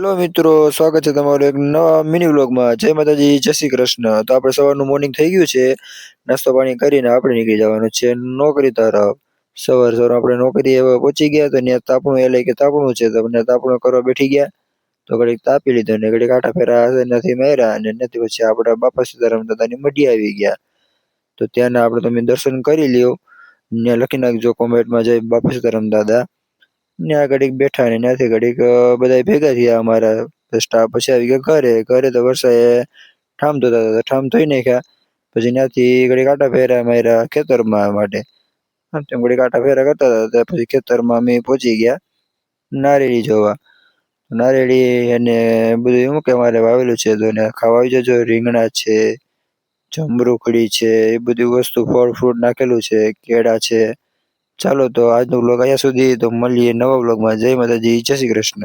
Hello મિત્રો, સ્વાગત છે તમારું એક નવા મિની વ્લોગમાં. જય માતાજી, જય શ્રી કૃષ્ણ. તો આપણે સવારનું મોર્નિંગ થઈ ગયું છે. નાસ્તો પાણી કરીને આપણે નીકળી જવાનું છે નોકરી તરફ. સવાર આપણે નોકરી હવે પહોંચી ગયા. તો ત્યાં તાપણું એટલે કે તાપણું છે, તો આપણે તાપણું કરવા બેઠી ગયા. તો ઘડીક તાપી લીધો ને ઘડીક આટા ફેરા નથી માર્યા, અને નથી પછી આપણા બાપા સીતારામ દાદાની મઢી આવી ગયા. તો ત્યાંના આપણે તમે દર્શન કરી લ્યો. ત્યાં લખી નાખજો કોમેન્ટમાં જય બાપા સીતારામ દાદા. ત્યાં ઘડીક બેઠા ને ત્યાંથી ઘડીક બધા ભેગા થયા અમારા સ્ટાફ. પછી આવી ગયા ઘરે તો વરસાદે ઠામ ધોતા હતા, ઠામ ધોઈ નાખ્યા. પછી ત્યાંથી ઘડીક આટા ફેરા માર્યા ખેતરમાં માટે. આમ તેમ ઘડીક આટા ફેરા કરતા હતા. પછી ખેતરમાં અમે પહોંચી ગયા નારેળી જોવા. નારેળી અને બધું એવું કે અમારે વાવેલું છે, તો એને ખાવા આવી જજો. રીંગણા છે, જમરૂખડી છે, એ બધી વસ્તુ ફળ ફ્રૂટ નાખેલું છે, કેળા છે. ચાલો તો આજનો વ્લોગ અહીંયા સુધી. તો મળીએ નવા વ્લોગમાં. જય માતાજી, જય શ્રી કૃષ્ણ.